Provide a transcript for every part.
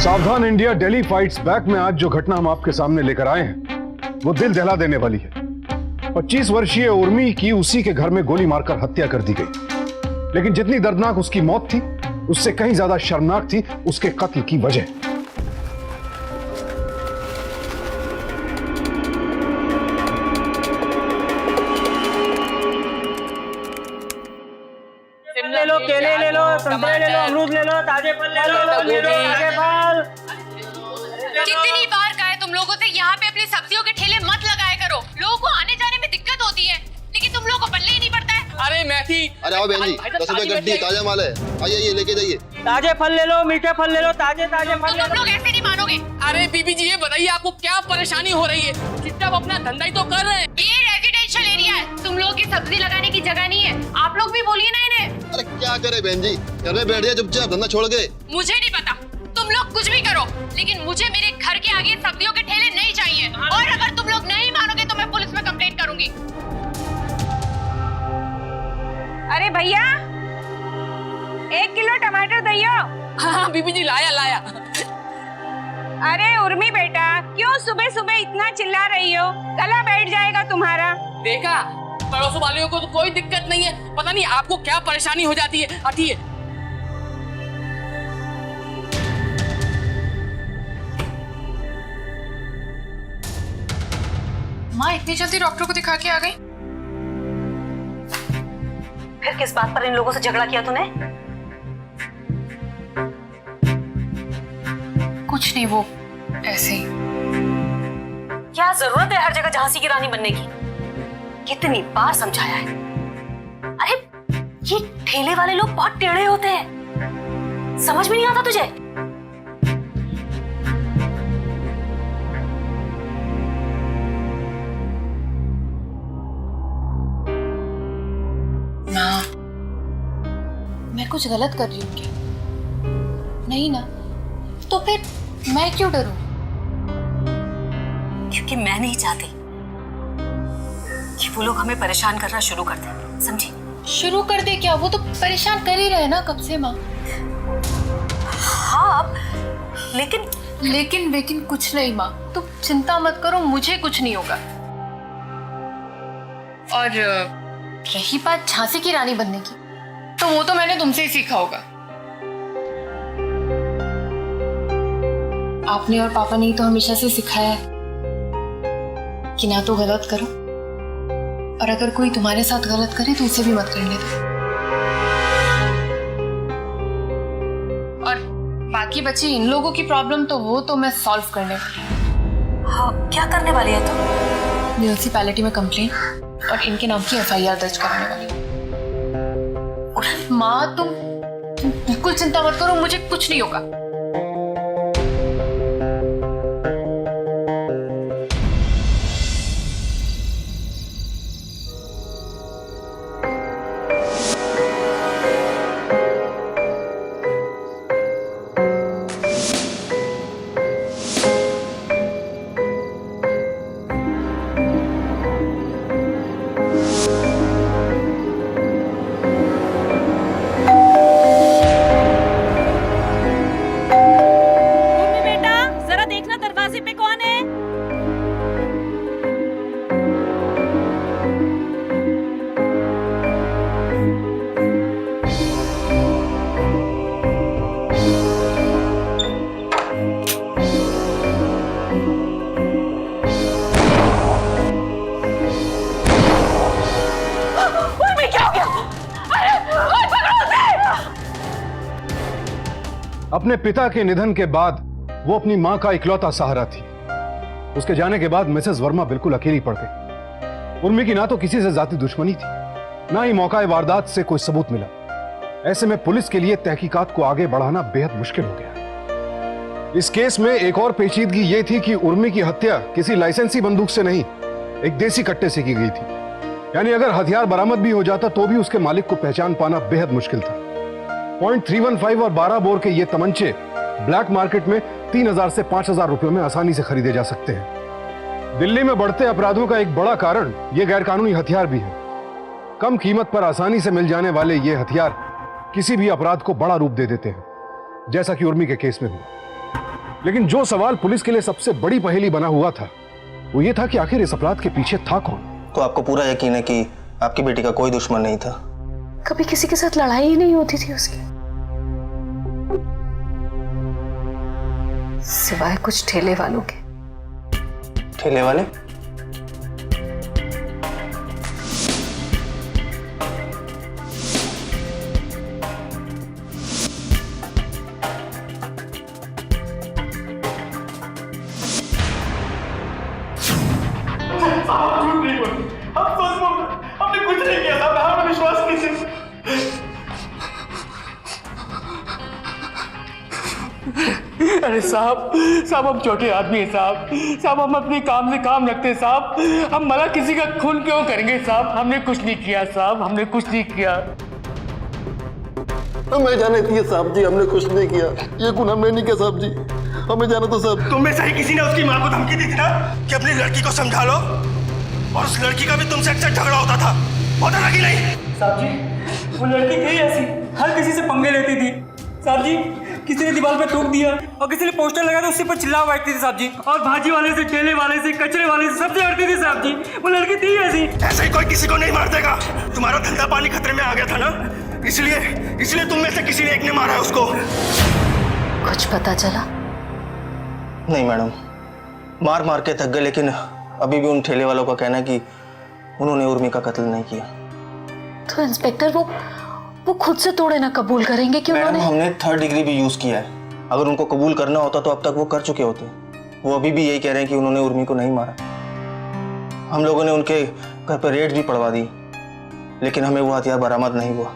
सावधान India Delhi fights back में आज जो घटना हम आपके सामने लेकर आए हैं वो दिल दहला देने वाली है। 25 वर्षीय उर्मी की उसी के घर में गोली मारकर हत्या कर दी गई, लेकिन जितनी दर्दनाक उसकी मौत थी उससे कहीं ज्यादा शर्मनाक थी उसके कत्ल की वजह। ले लो, केले ले लो, संतरे ले लो, अमरूद ले लो, ताजे फल ले लो, ताजे फल। कितनी बार कहा है तुम लोगों से यहाँ पे अपनी सब्जियों के ठेले मत लगाया करो, लोगों को आने जाने में दिक्कत होती है, लेकिन तुम लोगों को पल्ले ही नहीं पड़ता है। अरे मैथी, अरे आओ बहन जी, 10 रुपए गड्डी, ताजा माल है, आइए लेके जाइए। ताजे फल ले लो, मीठे फल ले लो, ताजे ताजे फल ले लो। तुम लोग ऐसे नहीं मानोगे। अरे बीबी जी ये बताइए आपको क्या परेशानी हो रही है? चुपचाप अपना धंधा ही तो कर रहे हैं। ये रेजिडेंशियल एरिया है, तुम लोगों की सब्जी लगाने की जगह नहीं है। आप लोग भी बोलिए ना इन्हें। अरे क्या करे बहन जी, घर में बैठ जाए चुपचाप, धंधा छोड़ के। मुझे नहीं पता, तुम लोग कुछ भी करो, लेकिन मुझे मेरे घर के आगे सब्जियों के ठेले नहीं चाहिए। और अगर तुम लोग नहीं मानोगे तो मैं पुलिस में कंप्लेंट करूंगी। अरे भैया 1 किलो टमाटर दइयो। हाँ बीबी जी लाया। अरे उर्मी बेटा, क्यों सुबह सुबह इतना चिल्ला रही हो? गला बैठ जाएगा तुम्हारा। देखा, पड़ोस वालों को तो कोई दिक्कत नहीं है, पता नहीं आपको क्या परेशानी हो जाती है। हटिए। माँ इतनी जल्दी डॉक्टर को दिखा के आ गई? फिर किस बात पर इन लोगों से झगड़ा किया तूने? कुछ नहीं, वो ऐसे ही। क्या जरूरत है हर जगह झांसी की रानी बनने की? कितनी बार समझाया है। अरे ये ठेले वाले लोग बहुत टेढ़े होते हैं, समझ में नहीं आता तुझे? माँ, मैं कुछ गलत कर रही हूँ क्या? नहीं ना, तो फिर मैं क्यों डरूं? क्योंकि मैं नहीं चाहती कि वो लोग हमें परेशान करना शुरू कर दें, समझी? शुरू कर दे क्या? वो तो परेशान कर ही रहे ना कब से माँ। हाँ, लेकिन कुछ नहीं माँ, तुम चिंता मत करो, मुझे कुछ नहीं होगा। और रही बात झांसी की रानी बनने की, तो वो तो मैंने तुमसे ही सीखा होगा। आपने और पापा ने तो हमेशा से सिखाया है कि ना तो गलत करो, और अगर कोई तुम्हारे साथ गलत करे तो उसे भी मत करने दो। और बाकी बची इन लोगों की प्रॉब्लम, तो वो तो मैं सॉल्व करने वाली हूँ। हाँ, क्या करने वाली है तुम? म्यूनिसिपैलिटी में कंप्लेंट और इनके नाम की FIR दर्ज कराने वाली हूँ। माँ तुम बिल्कुल चिंता मत करो, मुझे कुछ नहीं होगा। अपने पिता के निधन के बाद वो अपनी मां का इकलौता सहारा थी। उसके जाने के बाद मिसेस वर्मा बिल्कुल अकेली पड़ गई। उर्मी की ना तो किसी से जाती दुश्मनी थी, ना ही मौका वारदात से कोई सबूत मिला। ऐसे में पुलिस के लिए तहकीकात को आगे बढ़ाना बेहद मुश्किल हो गया। इस केस में एक और पेचीदगी ये थी कि उर्मी की हत्या किसी लाइसेंसी बंदूक से नहीं, एक देसी कट्टे से की गई थी। यानी अगर हथियार बरामद भी हो जाता तो भी उसके मालिक को पहचान पाना बेहद मुश्किल था। .315 और 12 बोर के ये तमंचे ब्लैक मार्केट में 3000 से 5000 रुपयों में आसानी से खरीदे जा सकते हैं। दिल्ली में बढ़ते अपराधों का एक बड़ा कारण ये गैरकानूनी हथियार भी है। कम कीमत पर आसानी से मिल जाने वाले ये हथियार किसी भी अपराध को बड़ा रूप दे देते हैं, जैसा कि उर्मी के केस में हुआ। लेकिन जो सवाल पुलिस के लिए सबसे बड़ी पहेली बना हुआ था वो ये था कि आखिर इस अपराध के पीछे था कौन। तो आपको पूरा यकीन है कि आपकी बेटी का कोई दुश्मन नहीं था? कभी किसी के साथ लड़ाई ही नहीं होती थी उसकी, सिवाय कुछ ठेले वालों के। ठेले वाले? हमने कुछ नहीं किया साहब, हमें विश्वास कीजिए। अरे साहब हम छोटे आदमी हैं साहब, हम अपने काम से काम रखते हैं साहब, हम भला किसी का खून क्यों करेंगे साहब? हमने कुछ नहीं किया साहब, हमने कुछ नहीं किया। हमें जाने दिए साहब जी, हमने कुछ नहीं किया, ये खून हमने नहीं किया साहब जी, हमें जाने दो साहब। तुम में से ही किसी ने उसकी माँ को धमकी दी थी ना कि अपनी लड़की को समझा लो, और उस लड़की का भी तुमसे अक्सर झगड़ा होता था, होता था कि नहीं? साहब जी वो लड़की थी ऐसी, हर किसी से पंगे लेती थी साहब जी। किसी ने दीवार पे थूक दिया और किसी ने पोस्टर लगा तो उसी पर चिल्ला बैठती थी साहब जी, और भाजी वाले से, ठेले वाले से, कचरे वाले से सबसे लड़ती थी साहब जी। वो लड़की थी ऐसी। ऐसे ही कोई किसी को नहीं मार देगा, तुम्हारा धंधा पानी खतरे में आ गया था ना, इसलिए तुम में से किसी ने एक ने मारा है उसको। कुछ पता चला? नहीं मैडम, मार के थक गए, लेकिन अभी भी उन ठेले वालों का कहना है कि उन्होंने उर्मी का कत्ल नहीं किया। तो इंस्पेक्टर वो खुद से तोड़े ना कबूल करेंगे कि मैडम उन्होंने? हमने 3rd डिग्री भी यूज किया है, अगर उनको कबूल करना होता तो अब तक वो कर चुके होते। वो अभी भी यही कह रहे हैं कि उन्होंने उर्मी को नहीं मारा। हम लोगों ने उनके घर पर रेड भी पड़वा दी, लेकिन हमें वो हथियार बरामद नहीं हुआ।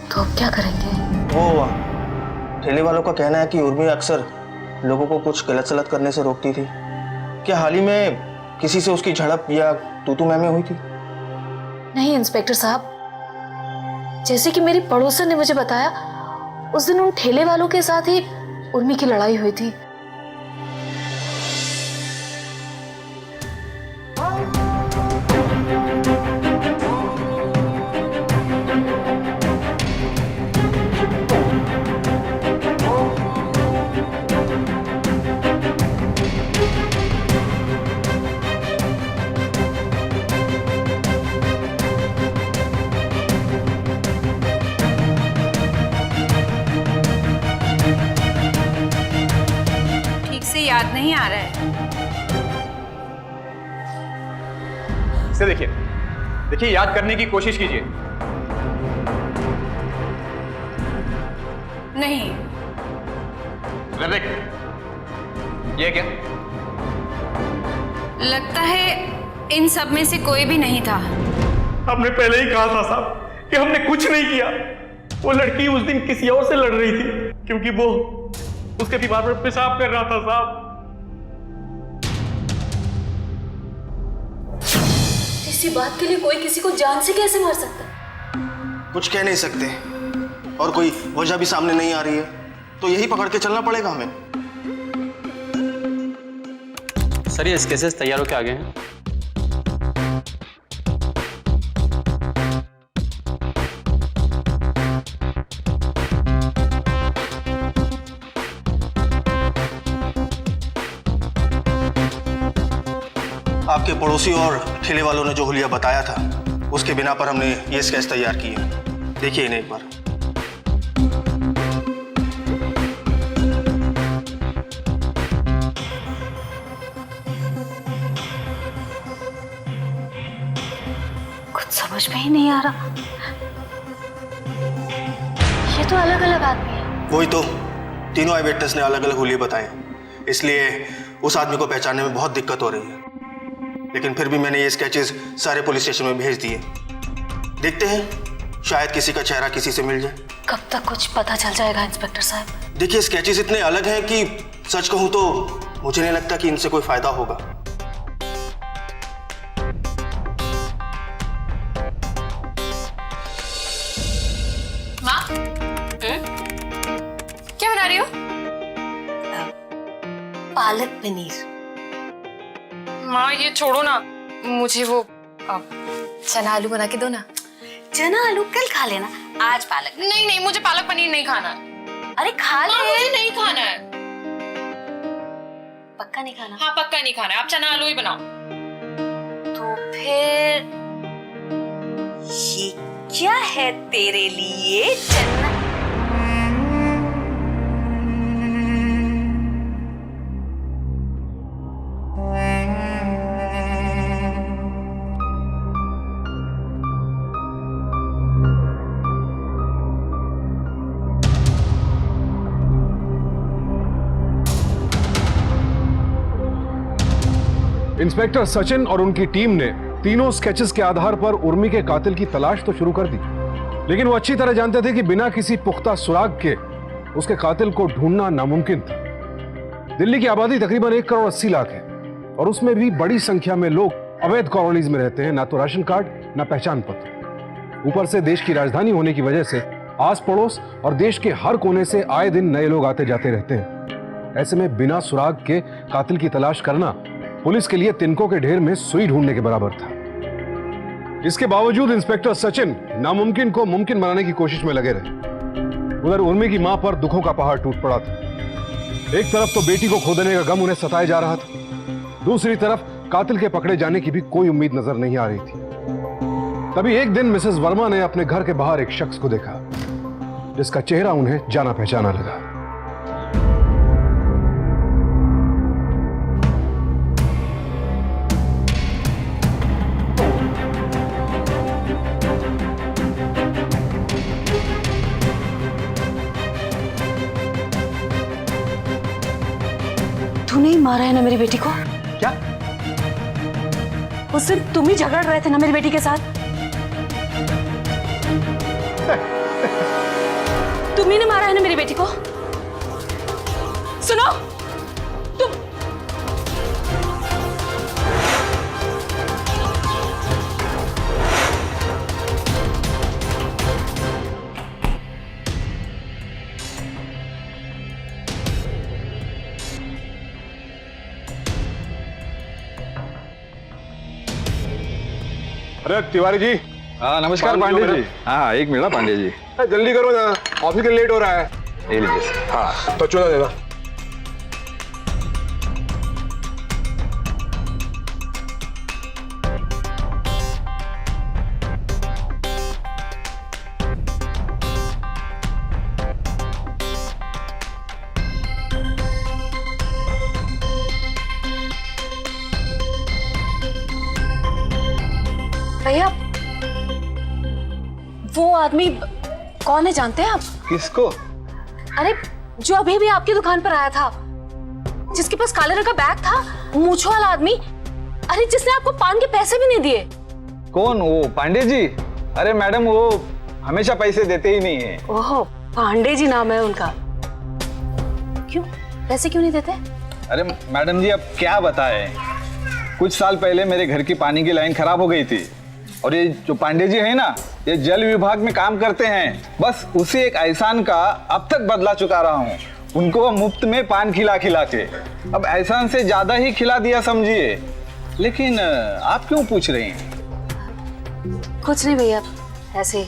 तो अब क्या करेंगे? वो ठेले वालों का कहना है कि उर्मी अक्सर लोगों को कुछ गलत सलत करने से रोकती थी। क्या हाल ही में किसी से उसकी झड़प या तू मैं हुई थी? नहीं इंस्पेक्टर साहब, जैसे कि मेरी पड़ोसन ने मुझे बताया, उस दिन उन ठेले वालों के साथ ही उर्मी की लड़ाई हुई थी। याद नहीं आ रहा है। इसे देखिए, याद करने की कोशिश कीजिए। नहीं। ऋतिक, ये क्या? लगता है इन सब में से कोई भी नहीं था। हमने पहले ही कहा था साहब कि हमने कुछ नहीं किया। वो लड़की उस दिन किसी और से लड़ रही थी, क्योंकि वो उसके दीवार पर पेशाब कर रहा था साहब। इसी बात के लिए कोई किसी को जान से कैसे मार सकता है? कुछ कह नहीं सकते, और कोई वजह भी सामने नहीं आ रही है, तो यही पकड़ के चलना पड़ेगा हमें। सर ये केसेस तैयार होके आ गए हैं। आपके पड़ोसी और ठेले वालों ने जो हुलिया बताया था, उसके बिना पर हमने ये स्केच तैयार किए। देखिए इन्हें एक बार। कुछ समझ में ही नहीं आ रहा। ये तो अलग अलग आदमी है। वही तो, तीनों आई विटनेस ने अलग अलग हुलिये बताए, इसलिए उस आदमी को पहचानने में बहुत दिक्कत हो रही है। लेकिन फिर भी मैंने ये स्केचेस सारे पुलिस स्टेशन में भेज दिए। देखते हैं शायद किसी का चेहरा किसी से मिल जाए। कब तक कुछ पता चल जाएगा इंस्पेक्टर साहब? देखिए स्केचेस इतने अलग हैं कि सच कहूं तो मुझे नहीं लगता कि इनसे कोई फायदा होगा। माँ, क्या बना रही हो? पालक पनीर। माँ ये छोड़ो ना, मुझे वो चना आलू बना के दो ना। चना आलू कल खा लेना, आज पालक नहीं नहीं, मुझे पालक पनीर नहीं खाना। अरे खा ले। मुझे नहीं खाना है। पक्का नहीं खाना? हाँ पक्का नहीं खाना है, आप चना आलू ही बनाओ। तो फिर ये क्या है तेरे लिए? चना। इंस्पेक्टर सचिन और उनकी टीम ने तीनों स्केचेस के आधार पर उर्मी के कातिल की तलाश तो शुरू कर दी, लेकिन वो अच्छी तरह जानते थे कि बिना किसी पुख्ता सुराग के उसके कातिल को ढूंढना नामुमकिन था। दिल्ली की आबादी तकरीबन 1 करोड़ 80 लाख है और उसमें भी बड़ी संख्या में लोग अवैध कॉलोनीज में रहते हैं, ना तो राशन कार्ड ना पहचान पत्र। ऊपर से देश की राजधानी होने की वजह से आस पड़ोस और देश के हर कोने से आए दिन नए लोग आते जाते रहते हैं। ऐसे में बिना सुराग के कातिल की तलाश करना पुलिस के लिए तिनकों के ढेर में सुई ढूंढने के बराबर था। इसके बावजूद इंस्पेक्टर सचिन नामुमकिन को मुमकिन बनाने की कोशिश में लगे रहे। उधर उर्मी की मां पर दुखों का पहाड़ टूट पड़ा था। एक तरफ तो बेटी को खो देने का गम उन्हें सताए जा रहा था, दूसरी तरफ कातिल के पकड़े जाने की भी कोई उम्मीद नजर नहीं आ रही थी। तभी एक दिन मिसेस वर्मा ने अपने घर के बाहर एक शख्स को देखा जिसका चेहरा उन्हें जाना पहचाना लगा। तूने ही मारा है ना मेरी बेटी को? क्या? उस दिन तुम ही झगड़ रहे थे ना मेरी बेटी के साथ? तुम ही ने मारा है ना मेरी बेटी को? सुनो, तुम अरे तिवारी जी। हाँ नमस्कार पांडे जी। हाँ एक मिनट पांडे जी, जल्दी करो ना, ऑफिस के लेट हो रहा है। ये लीजिए। हाँ तो चलो देना। भैया, वो आदमी कौन है जानते हैं आप? किसको? अरे जो अभी भी आपकी दुकान पर आया था, जिसके पास काले रंग का बैग था, मूंछों वाला आदमी। अरे जिसने आपको पान के पैसे भी नहीं दिए। कौन? वो पांडे जी? अरे मैडम वो हमेशा पैसे देते ही नहीं है। ओह, पांडे जी नाम है उनका। क्यों? पैसे क्यों नहीं देते? अरे मैडम जी अब क्या बताएं, कुछ साल पहले मेरे घर की पानी की लाइन खराब हो गई थी और ये जो पांडे जी हैं ना, ये जल विभाग में काम करते हैं। बस उसी एक एहसान का अब तक बदला चुका रहा हूँ, उनको मुफ्त में पान खिला खिला के। अब एहसान से ज्यादा ही खिला दिया समझिए। लेकिन आप क्यों पूछ रही हैं? कुछ नहीं भैया, ऐसे ही।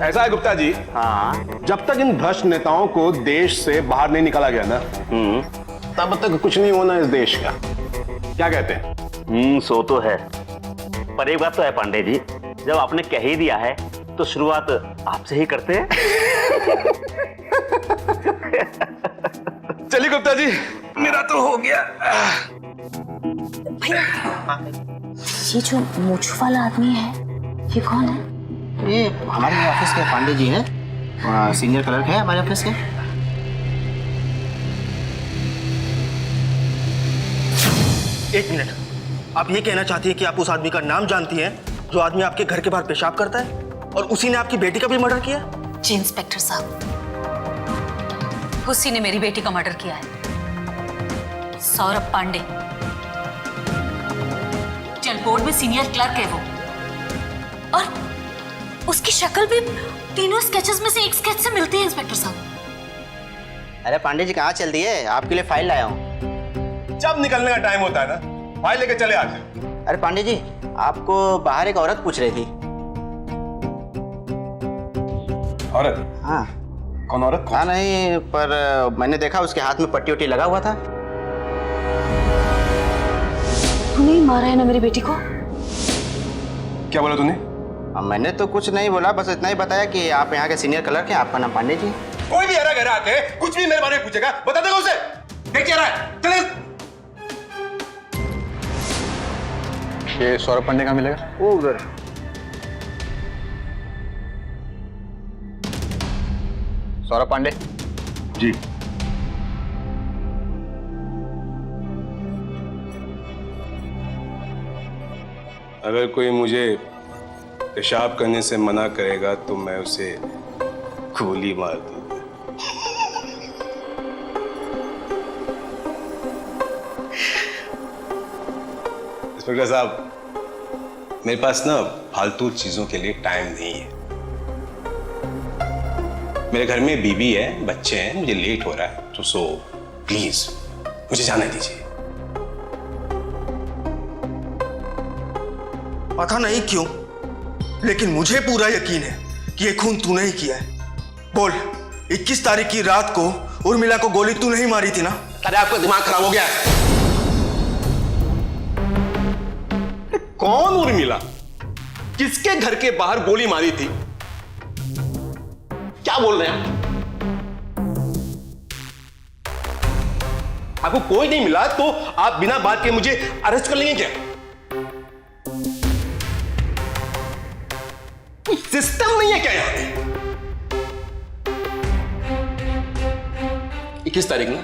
ऐसा है गुप्ता जी, हाँ, जब तक इन भ्रष्ट नेताओं को देश से बाहर नहीं निकाला गया ना, तब तक कुछ नहीं होना इस देश का। क्या कहते हैं? सो तो है, पर एक बात तो है पांडे जी, जब आपने कह ही दिया है तो शुरुआत आपसे ही करते हैं। चलिए गुप्ता जी, मेरा तो हो गया। भैया, ये जो मूंछ वाला आदमी है, ये कौन है? ये हमारे ऑफिस के पांडे जी हैं, सीनियर क्लर्क है हमारे ऑफिस के। एक मिनट, आप ये कहना चाहती हैं कि आप उस आदमी का नाम जानती हैं जो आदमी आपके घर के बाहर पेशाब करता है और उसी ने आपकी बेटी का भी मर्डर किया? जी इंस्पेक्टर साहब, उसी ने मेरी बेटी का मर्डर किया है। सौरभ पांडे। बोर्ड में सीनियर क्लर्क है वो, और उसकी शक्ल भी तीनों स्केचेस में से एक स्केच से मिलती है इंस्पेक्टर साहब। अरे पांडे जी कहाँ चल दिए? आपके लिए फाइल लाया हूँ। जब निकलने का टाइम होता है ना, फाइल लेके चले आते। अरे पांडे जी, आपको बाहर एक औरत पूछ रही थी। औरत? हाँ। कौन औरत? हाँ नहीं, पर मैंने देखा उसके हाथ में पट्टी वट्टी लगा हुआ था। तूने ही मारा है ना मेरी बेटी को? क्या बोला तूने? मैंने तो कुछ नहीं बोला, बस इतना ही बताया कि आप यहाँ के सीनियर क्लर्क हैं, आपका नाम पांडे जी। कोई भी हरा गहरा आके कुछ भी मेरे बारे में पूछेगा, बता देगा उसे। देख क्या रहा है, चले। ये सौरभ पांडे कहाँ मिलेगा? वो उधर। सौरभ पांडे जी। अगर कोई मुझे पेशाब करने से मना करेगा तो मैं उसे गोली मार दूंगा। इंस्पेक्टर साहब, मेरे पास ना फालतू चीजों के लिए टाइम नहीं है। मेरे घर में बीवी है, बच्चे हैं, मुझे लेट हो रहा है, तो सो प्लीज मुझे जाने दीजिए। पता नहीं क्यों, लेकिन मुझे पूरा यकीन है कि ये खून तूने ही किया है। बोल, 21 तारीख की रात को उर्मिला को गोली तू नहीं मारी थी ना? अरे आपका दिमाग खराब हो गया है। कौन उर्मिला? किसके घर के बाहर गोली मारी थी? क्या बोल रहे हैं आप? आपको कोई नहीं मिला तो आप बिना बात के मुझे अरेस्ट कर लेंगे क्या? सिस्टम नहीं है क्या यहां पे? 21 तारीख ना?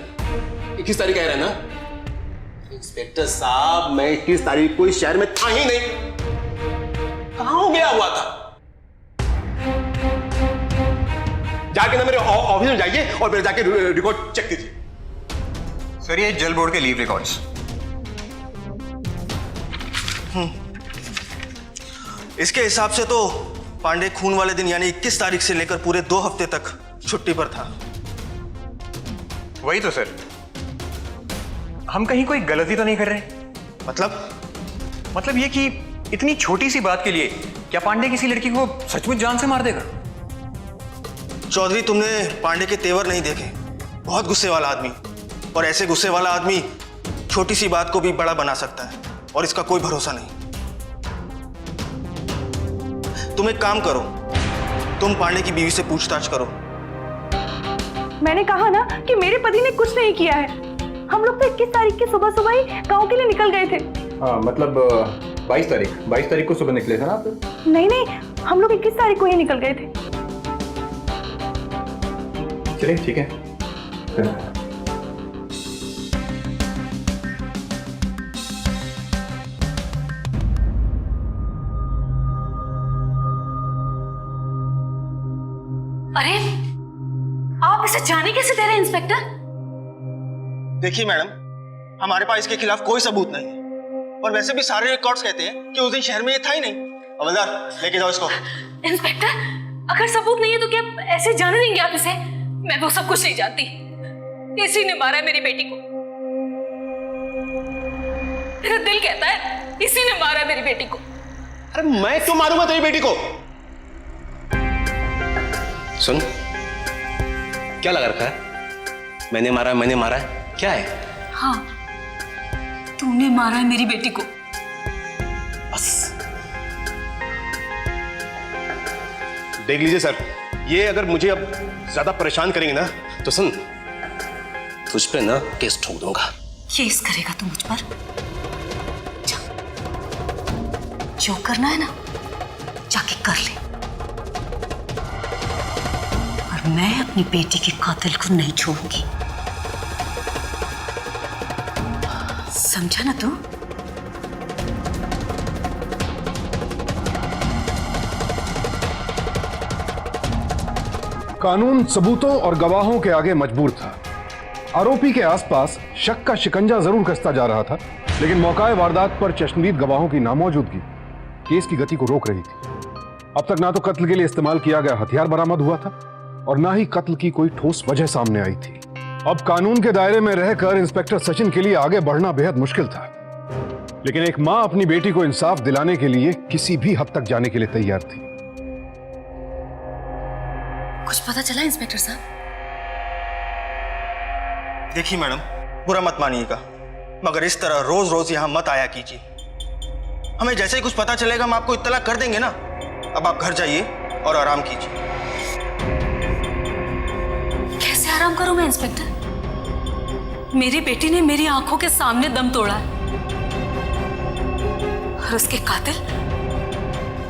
21 तारीख कह रहे हैं ना? इंस्पेक्टर साहब, मैं 21 तारीख को इस शहर में था ही नहीं। कहां हो गया हुआ था? जाके ना मेरे ऑफिस में जाइए और मेरे जाके रिकॉर्ड चेक कीजिए। सर, ये जल बोर्ड के लीव रिकॉर्ड्स। इसके हिसाब से तो पांडे खून वाले दिन यानी 21 तारीख से लेकर पूरे 2 हफ्ते तक छुट्टी पर था। वही तो सर, हम कहीं कोई गलती तो नहीं कर रहे? मतलब ये कि इतनी छोटी सी बात के लिए क्या पांडे किसी लड़की को सचमुच जान से मार देगा? चौधरी, तुमने पांडे के तेवर नहीं देखे। बहुत गुस्से वाला आदमी, और ऐसे गुस्से वाला आदमी छोटी सी बात को भी बड़ा बना सकता है, और इसका कोई भरोसा नहीं। तुम एक काम करो, तुम पांडे की बीवी से पूछताछ करो। मैंने कहा ना कि मेरे पति ने कुछ नहीं किया है। हम लोग तो 21 तारीख की सुबह सुबह ही गांव के लिए निकल गए थे। हाँ, मतलब 22 तारीख को सुबह निकले थे ना आप? नहीं, हम लोग 21 तारीख को ही निकल गए थे। चलिए ठीक है। अरे, आप इसे जाने कैसे दे रहे हैं इंस्पेक्टर? देखिए मैडम, हमारे पास इसके खिलाफ कोई सबूत नहीं है, और वैसे भी सारे रिकॉर्ड्स कहते हैं कि उस दिन शहर में ये था ही नहीं। हवलदार, लेके जाओ इसको। इंस्पेक्टर, अगर सबूत नहीं है तो क्या ऐसे जाने देंगे आप इसे? मैं वो सब कुछ नहीं जानती। इसी ने मारा है मेरी बेटी को। मेरा दिल कहता है इसी ने मारा है मेरी बेटी को। अरे मैं क्यों मारूंगा तेरी बेटी को? सुन, क्या लगा रखा है? मैंने मारा है, क्या है? हाँ, तूने मारा है मेरी बेटी को। बस देख लीजिए सर, ये अगर मुझे अब ज्यादा परेशान करेंगे ना तो सुन, तुझ पे ना केस ठोक दूंगा। केस करेगा तू मुझ पर? जो करना है ना जाके कर ले, और मैं अपनी बेटी के कातिल को नहीं छोड़ूंगी, समझा ना तू? कानून सबूतों और गवाहों के आगे मजबूर था। आरोपी के आसपास शक का शिकंजा जरूर कसता जा रहा था, लेकिन मौका वारदात पर चश्मदीद गवाहों की नामौजूदगी केस की गति को रोक रही थी। अब तक ना तो कत्ल के लिए इस्तेमाल किया गया हथियार बरामद हुआ था और ना ही कत्ल की कोई ठोस वजह सामने आई थी। अब कानून के दायरे में रहकर इंस्पेक्टर सचिन के लिए आगे बढ़ना बेहद मुश्किल था, लेकिन एक मां अपनी बेटी को इंसाफ दिलाने के लिए किसी भी हद तक जाने के लिए तैयार थी। कुछ पता चला इंस्पेक्टर साहब? देखिए मैडम, बुरा मत मानिएगा, मगर इस तरह रोज रोज यहां मत आया कीजिए। हमें जैसे ही कुछ पता चलेगा हम आपको इत्तला कर देंगे ना। अब आप घर जाइए और आराम कीजिए। कैसे आराम करूं मैं इंस्पेक्टर? मेरी बेटी ने मेरी आंखों के सामने दम तोड़ा है और उसके कातिल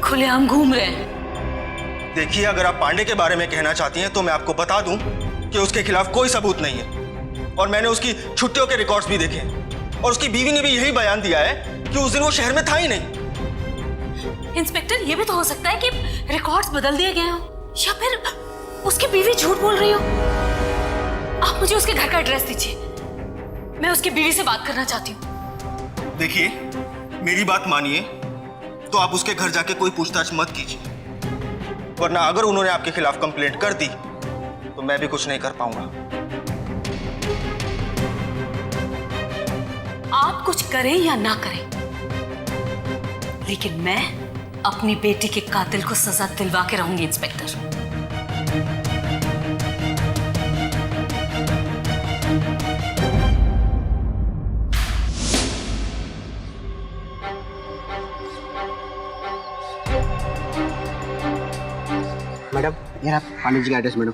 खुलेआम घूम रहे हैं। देखिए, अगर आप पांडे के बारे में कहना चाहती हैं तो मैं आपको बता दूं कि उसके खिलाफ कोई सबूत नहीं है और मैंने उसकी छुट्टियों के रिकॉर्ड्स भी देखे हैं और उसकी बीवी ने भी यही बयान दिया है कि उस दिन वो शहर में था ही नहीं। इंस्पेक्टर, ये भी तो हो सकता है कि रिकॉर्ड्स बदल दिए गए हों या फिर उसकी बीवी झूठ बोल रही हो। आप मुझे उसके घर का एड्रेस दीजिए, मैं उसकी बीवी से बात करना चाहती हूँ। देखिए, मेरी बात मानिए तो आप उसके घर जाके कोई पूछताछ मत कीजिए, वरना अगर उन्होंने आपके खिलाफ कंप्लेंट कर दी तो मैं भी कुछ नहीं कर पाऊंगा। आप कुछ करें या ना करें, लेकिन मैं अपनी बेटी के कातिल को सजा दिलवा के रहूंगी इंस्पेक्टर। मैडम, ये रहा पांडे जी का एड्रेस मैडम।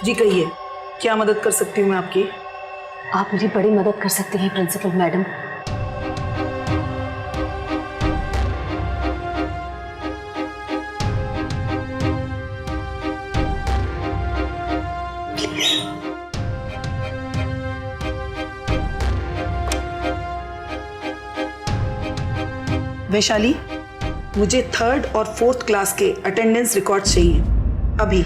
जी कहिए, क्या मदद कर सकती हूँ मैं आपकी? आप मेरी बड़ी मदद कर सकती हैं प्रिंसिपल मैडम। वैशाली, मुझे 3rd और 4th क्लास के अटेंडेंस रिकॉर्ड चाहिए अभी।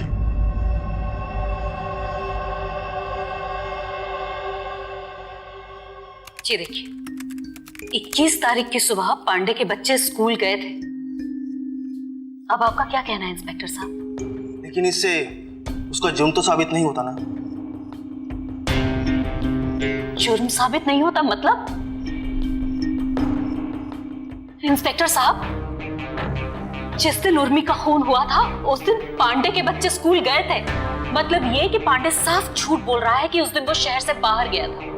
जी देखिए, 21 तारीख की सुबह पांडे के बच्चे स्कूल गए थे। अब आपका क्या कहना है इंस्पेक्टर साहब? लेकिन इससे उसका जुर्म तो साबित नहीं होता ना। जुर्म साबित नहीं होता मतलब? इंस्पेक्टर साहब, जिस दिन उर्मी का खून हुआ था उस दिन पांडे के बच्चे स्कूल गए थे। मतलब ये कि पांडे साफ झूठ बोल रहा है कि उस दिन वो शहर से बाहर गया था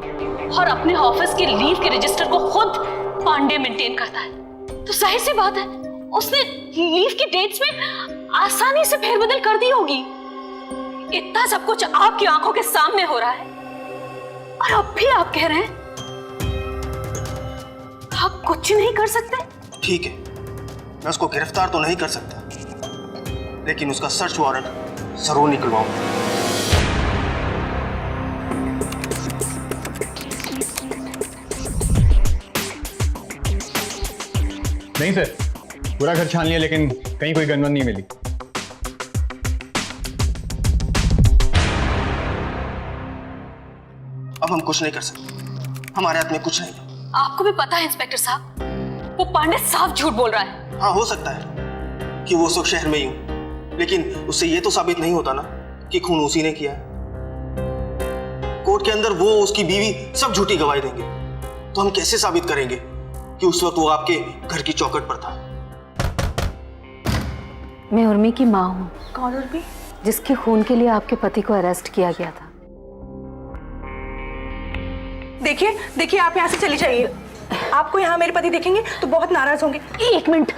और अपने ऑफिस के लीव के रजिस्टर को खुद पांडे मेंटेन करता है। तो जाहिर सी बात है उसने लीव की डेट्स में आसानी से फेरबदल कर दी होगी। इतना सब कुछ आपकी आंखों के सामने हो रहा है और अब भी आप कह रहे हैं आप कुछ नहीं कर सकते? ठीक है, मैं उसको गिरफ्तार तो नहीं कर सकता, लेकिन उसका सर्च वारंट जरूर निकलवाऊंगा। नहीं सर, पूरा घर छान लिया लेकिन कहीं कोई गन नहीं मिली। अब हम कुछ नहीं कर सकते, हमारे हाथ में कुछ नहीं। आपको भी पता है इंस्पेक्टर साहब, वो पांडे साफ झूठ बोल रहा है। हाँ, हो सकता है कि वो उस वक्त शहर में ही हो, लेकिन उससे ये तो साबित नहीं होता ना कि खून उसी ने किया है। कोर्ट के अंदर वो, उसकी बीवी सब झूठी गवाही देंगे, तो हम कैसे साबित करेंगे कि उस वक्त वो आपके घर की चौखट पर था? मैं उर्मी की माँ हूँ। कौन उर्मी? जिसके खून के लिए आपके पति को अरेस्ट किया गया था। देखिए देखिए, आप यहाँ से चली जाइए। आपको यहाँ मेरे पति देखेंगे तो बहुत नाराज होंगे। एक मिनट,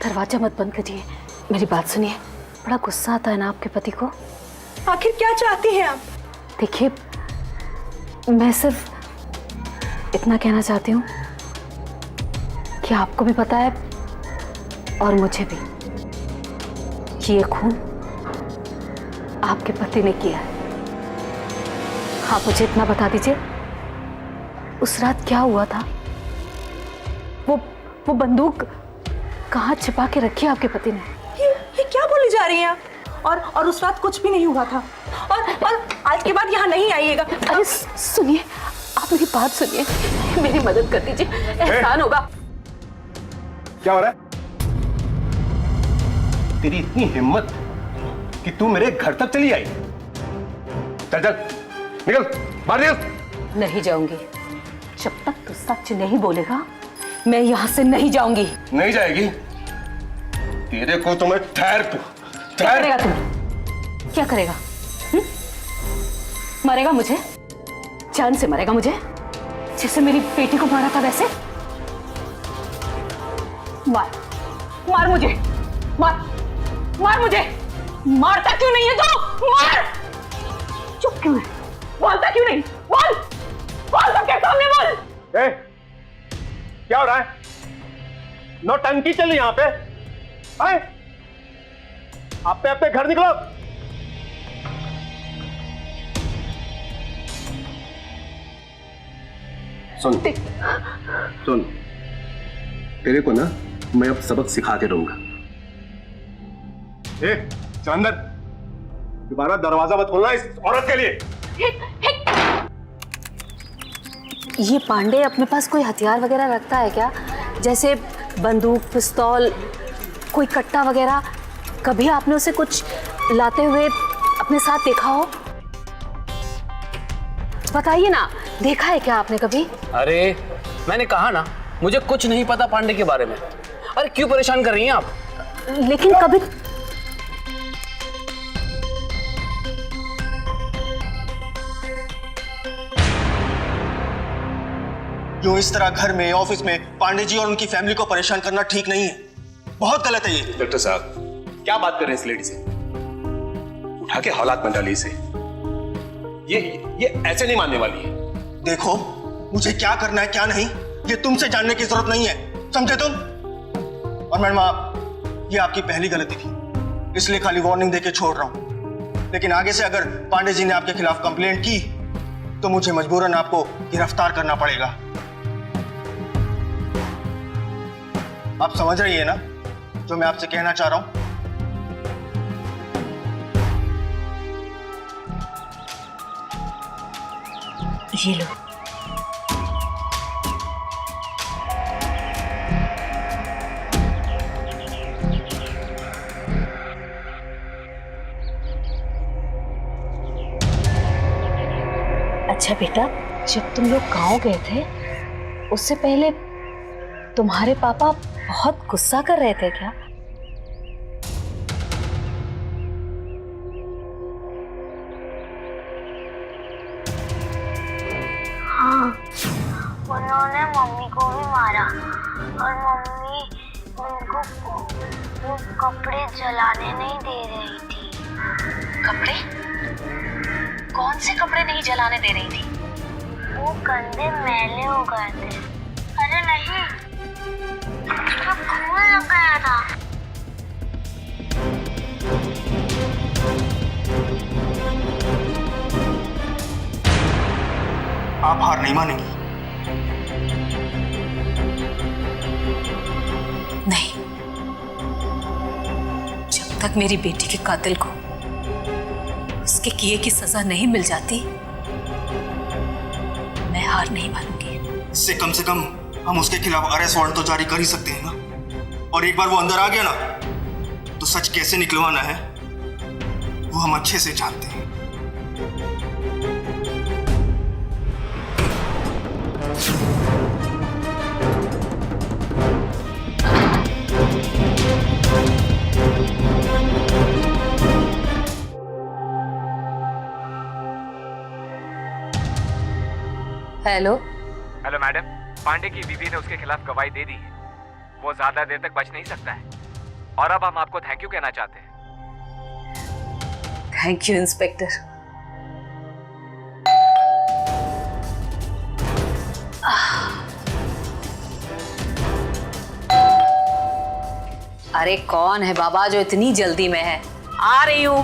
दरवाजा मत बंद करिए, मेरी बात सुनिए। बड़ा गुस्सा आता है ना आपके पति को? आखिर क्या चाहती हैं आप? देखिए, मैं सिर्फ इतना कहना चाहती हूँ कि आपको भी पता है और मुझे भी कि ये खून आपके पति ने किया है। आप मुझे इतना बता दीजिए, उस रात क्या हुआ था? वो बंदूक कहाँ छिपा के रखी है आपके पति ने? ये क्या बोली जा रही हैं आप? और उस रात कुछ भी नहीं हुआ था। और आज के बाद यहाँ नहीं आइएगा। अरे सुनिए, आप मेरी बात सुनिए, मेरी मदद कर दीजिए, एहसान होगा। क्या हो रहा है? तेरी इतनी हिम्मत कि तू मेरे घर तक चली आई? चल चल निकल बाहर निकल। नहीं जाऊंगी, जब तक तू सच नहीं बोलेगा मैं यहाँ से नहीं जाऊंगी। नहीं जाएगी? तेरे को तो मैं क्या करेगा तू? क्या करेगा? मरेगा मुझे? जान से मरेगा मुझे? जैसे मेरी बेटी को मारा था वैसे? मार मुझे, मार मुझे। मारता क्यों नहीं है तू? मार। चुप क्यों है? बोलता क्यों नहीं? बोल सबके सामने बोल। ए, क्या हो रहा है? नौटंकी चली यहाँ पे? आए? आप अपने घर निकलो। सुन, तेरे को ना मैं अब सबक सिखा के रहूंगा। चंदर, दोबारा दरवाजा मत खोलना इस औरत के लिए। ये पांडे अपने पास कोई हथियार वगैरह रखता है क्या? जैसे बंदूक, पिस्तौल, कोई कट्टा वगैरह? कभी आपने उसे कुछ लाते हुए अपने साथ देखा हो? बताइए ना, देखा है क्या आपने कभी? अरे मैंने कहा ना, मुझे कुछ नहीं पता पांडे के बारे में। अरे क्यों परेशान कर रही हैं आप? लेकिन कभी यूं इस तरह घर में, ऑफिस में पांडे जी और उनकी फैमिली को परेशान करना ठीक नहीं है। बहुत गलत है ये। डॉक्टर साहब, क्या बात कर रहे हैं इस लेडी से? उठा के हालात में डाली इसे। ये ऐसे नहीं मानने वाली है। देखो, मुझे क्या करना है क्या नहीं ये तुमसे जानने की जरूरत नहीं है, समझे तुम? और मैडम, आप ये आपकी पहली गलती थी, इसलिए खाली वार्निंग देके छोड़ रहा हूं। लेकिन आगे से अगर पांडे जी ने आपके खिलाफ कंप्लेंट की तो मुझे मजबूरन आपको गिरफ्तार करना पड़ेगा। आप समझ रही है ना जो मैं आपसे कहना चाह रहा हूं? ये लो। अच्छा बेटा, जब तुम लोग गांव गए थे उससे पहले तुम्हारे पापा बहुत गुस्सा कर रहे थे क्या? हाँ, उन्होंने मम्मी को भी मारा और मम्मी उनको वो कपड़े जलाने नहीं दे रही थी। कपड़े? कौन से कपड़े नहीं जलाने दे रही थी? वो गंदे मैले हो गए थे। अरे नहीं, तो खून लग गया था। आप हार नहीं मानेंगी। नहीं, जब तक मेरी बेटी के कातिल को उसके किए की सजा नहीं मिल जाती मैं हार नहीं मानूंगी। इससे कम से कम हम उसके खिलाफ अरेस्ट वारंट तो जारी कर ही सकते हैं ना। और एक बार वो अंदर आ गया ना तो सच कैसे निकलवाना है वो हम अच्छे से जानते हैं। हेलो मैडम, पांडे की बीवी ने उसके खिलाफ गवाही दे दी है। वो ज्यादा देर तक बच नहीं सकता है और अब हम आपको थैंक यू कहना चाहते हैं। Thank you inspector. अरे कौन है बाबा जो इतनी जल्दी में है? आ रही हूं।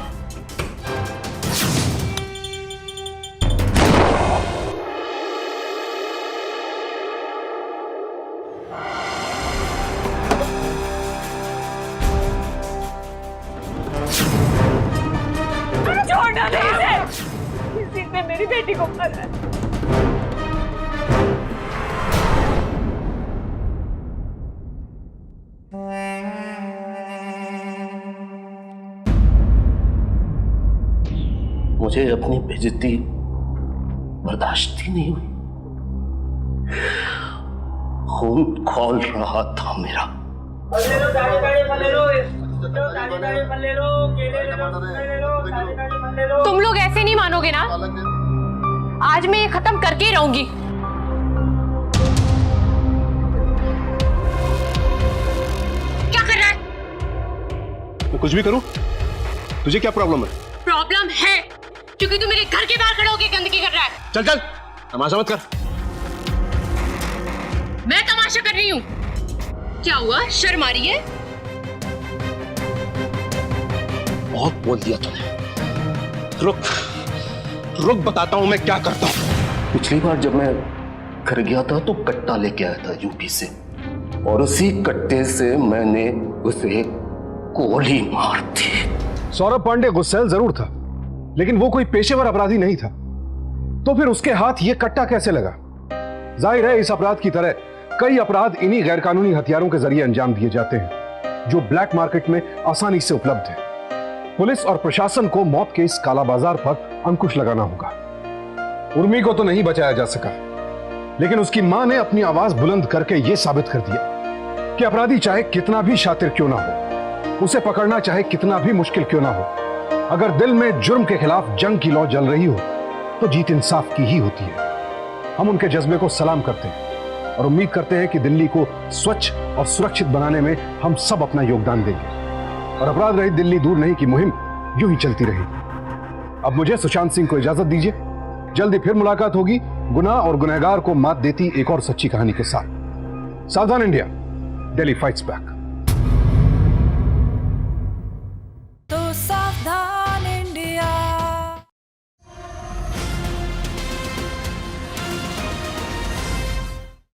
उसने मेरी बेटी को मारा है। मुझे अपनी बेइज्जती बर्दाश्त ही नहीं हुई। खून खौल रहा था मेरा। तुम लोग ऐसे नहीं मानोगे ना, आज मैं ये खत्म करके ही रहूंगी। क्या कर रहा है? मैं कुछ भी करूं? तुझे क्या प्रॉब्लम है? प्रॉब्लम है क्योंकि तू मेरे घर के बाहर खड़ा होकर गंदगी कर रहा है। चल चल, तमाशा मत कर। मैं तमाशा कर रही हूँ। क्या हुआ, शर्म आ रही है? बहुत बोल दिया तूने। रुक रुक, बताता हूं मैं क्या करता हूं। पिछली बार जब मैं घर गया था तो कट्टा लेके आया था यूपी से, और उसी कट्टे से मैंने उसे गोली मार दी। सौरभ पांडे गुस्सैल जरूर था, लेकिन वो कोई पेशेवर अपराधी नहीं था। तो फिर उसके हाथ ये कट्टा कैसे लगा? जाहिर है इस अपराध की तरह कई अपराध इन्हीं गैरकानूनी हथियारों के जरिए अंजाम दिए जाते हैं, जो ब्लैक मार्केट में आसानी से उपलब्ध है। पुलिस और प्रशासन को मौत के इस काला बाजार पर अंकुश लगाना होगा। उर्मी को तो नहीं बचाया जा सका, लेकिन उसकी मां ने अपनी आवाज बुलंद करके यह साबित कर दिया कि अपराधी चाहे कितना भी शातिर क्यों ना हो, उसे पकड़ना चाहे कितना भी मुश्किल क्यों ना हो, अगर दिल में जुर्म के खिलाफ जंग की लौ जल रही हो तो जीत इंसाफ की ही होती है। हम उनके जज्बे को सलाम करते हैं और उम्मीद करते हैं कि दिल्ली को स्वच्छ और सुरक्षित बनाने में हम सब अपना योगदान देंगे और अपराध रहित दिल्ली दूर नहीं की मुहिम यूं ही चलती रहेगी। अब मुझे सुशांत सिंह को इजाजत दीजिए। जल्दी फिर मुलाकात होगी गुनाह और गुनहगार को मात देती एक और सच्ची कहानी के साथ। सावधान इंडिया, दिल्ली फाइट्स बैक।